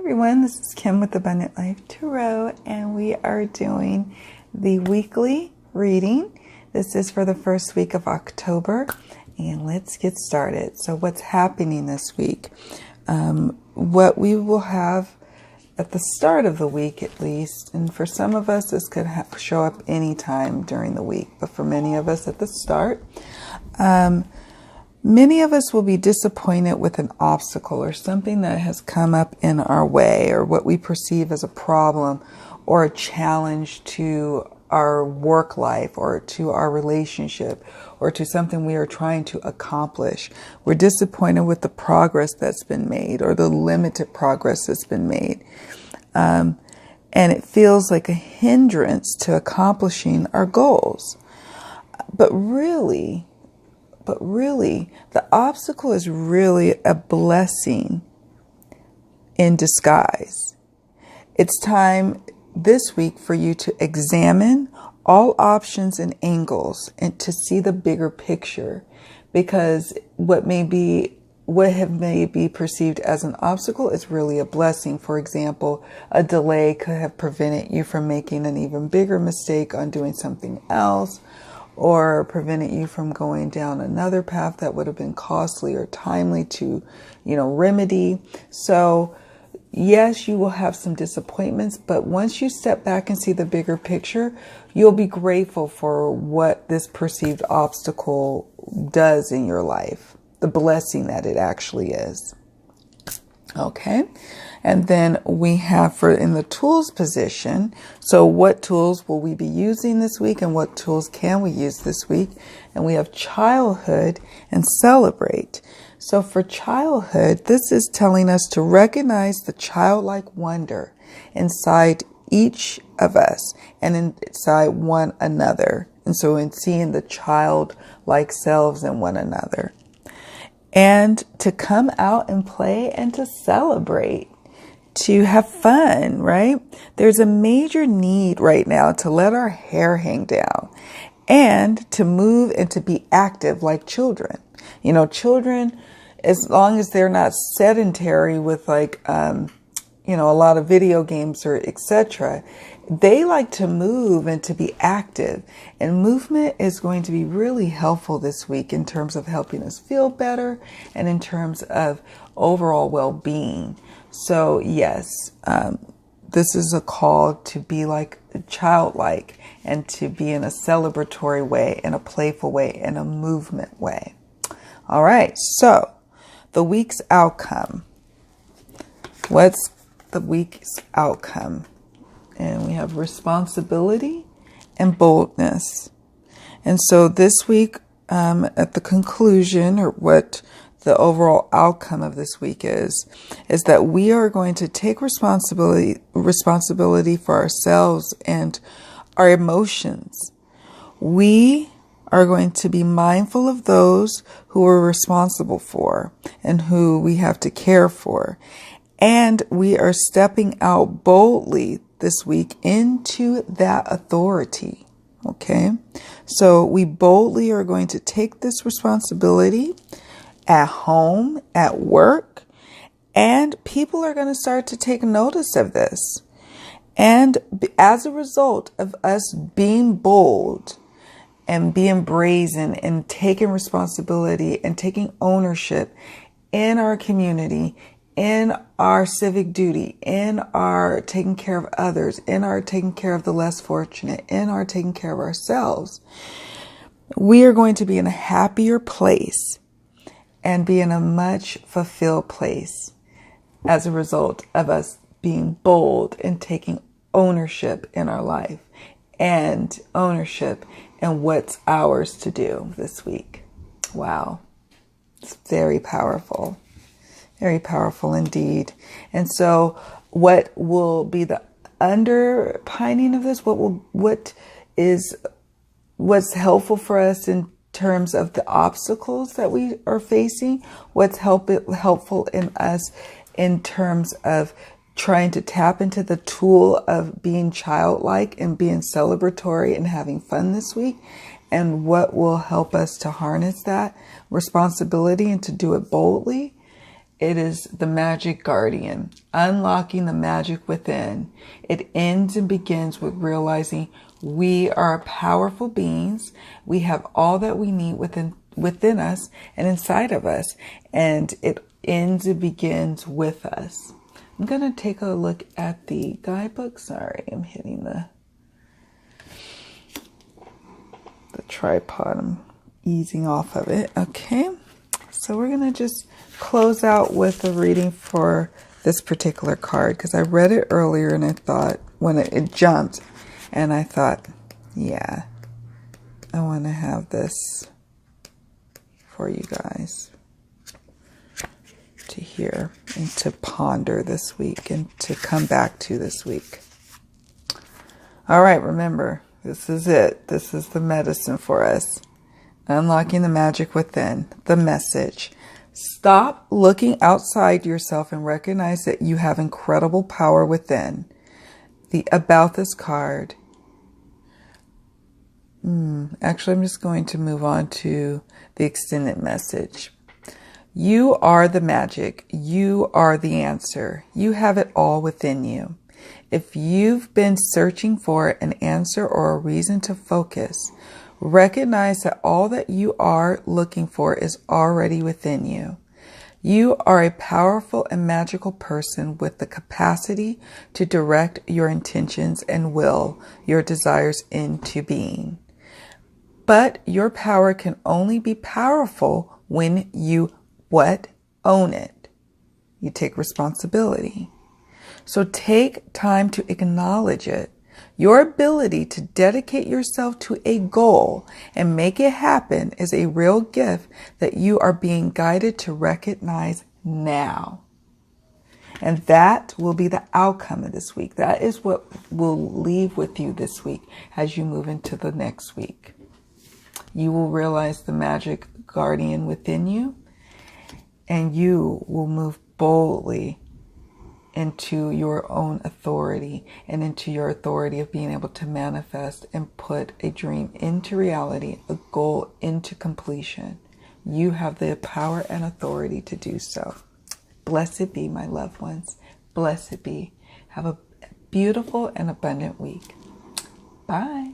Everyone, this is Kim with Abundant Life Tarot, and we are doing the weekly reading. This is for the first week of October, and let's get started. So what's happening this week? What we will have at the start of the week at least, and for some of us this could show up anytime during the week, but for many of us at the start, many of us will be disappointed with an obstacle or something that has come up in our way, or what we perceive as a problem or a challenge to our work life or to our relationship or to something we are trying to accomplish. We're disappointed with the progress that's been made or the limited progress that's been made. And it feels like a hindrance to accomplishing our goals. But really, the obstacle is really a blessing in disguise. It's time this week for you to examine all options and angles and to see the bigger picture, because what may be perceived as an obstacle is really a blessing. For example, a delay could have prevented you from making an even bigger mistake on doing something else, or prevented you from going down another path that would have been costly or timely to, remedy. So yes, you will have some disappointments, but once you step back and see the bigger picture, you'll be grateful for what this perceived obstacle does in your life, the blessing that it actually is. Okay. And then we have in the tools position. So what tools will we be using this week and what tools can we use this week? And we have childhood and celebrate. So for childhood, this is telling us to recognize the childlike wonder inside each of us and inside one another. And so in seeing the childlike selves in one another. And to come out and play and to celebrate, to have fun, right? There's a major need right now to let our hair hang down and to move and to be active like children. Children, as long as they're not sedentary with a lot of video games or etc., they like to move and to be active. And movement is going to be really helpful this week in terms of helping us feel better and in terms of overall well-being. So yes, this is a call to be like childlike and to be in a celebratory way, in a playful way, in a movement way. All right, so the week's outcome. What's the week's outcome? And we have responsibility and boldness. And so this week, at the conclusion, or what the overall outcome of this week is that we are going to take responsibility for ourselves and our emotions. We are going to be mindful of those who we're responsible for and who we have to care for. And we are stepping out boldly this week into that authority. Okay. So we boldly are going to take this responsibility at home, at work, and people are going to start to take notice of this. And as a result of us being bold and being brazen and taking responsibility and taking ownership in our community, in our civic duty, in our taking care of others, in our taking care of the less fortunate, in our taking care of ourselves, we are going to be in a happier place and be in a much fulfilled place as a result of us being bold and taking ownership in our life and ownership in what's ours to do this week. Wow. It's very powerful. Very powerful indeed. And so what will be the underpining of this? What's helpful for us in terms of the obstacles that we are facing? What's helpful in us in terms of trying to tap into the tool of being childlike and being celebratory and having fun this week? And what will help us to harness that responsibility and to do it boldly? It is the magic guardian, unlocking the magic within. It ends and begins with realizing we are powerful beings. We have all that we need within us and inside of us. And it ends and begins with us. I'm going to take a look at the guidebook. Sorry, I'm hitting the tripod. I'm easing off of it. Okay. So we're going to just close out with a reading for this particular card, because I read it earlier and I thought, when it jumped, and I thought, yeah, I want to have this for you guys to hear and to ponder this week and to come back to this week. All right, remember, this is it. This is the medicine for us. Unlocking the magic within. The message. Stop looking outside yourself and recognize that you have incredible power within. About this card. Actually, I'm just going to move on to the extended message. You are the magic. You are the answer. You have it all within you. If you've been searching for an answer or a reason to focus, recognize that all that you are looking for is already within you. You are a powerful and magical person with the capacity to direct your intentions and will your desires into being. But your power can only be powerful when you own it. You take responsibility. So take time to acknowledge it. Your ability to dedicate yourself to a goal and make it happen is a real gift that you are being guided to recognize now. And that will be the outcome of this week. That is what will leave with you this week as you move into the next week. You will realize the magic guardian within you, and you will move boldly into your own authority and into your authority of being able to manifest and put a dream into reality, a goal into completion. You have the power and authority to do so. Blessed be, my loved ones. Blessed be. Have a beautiful and abundant week. Bye.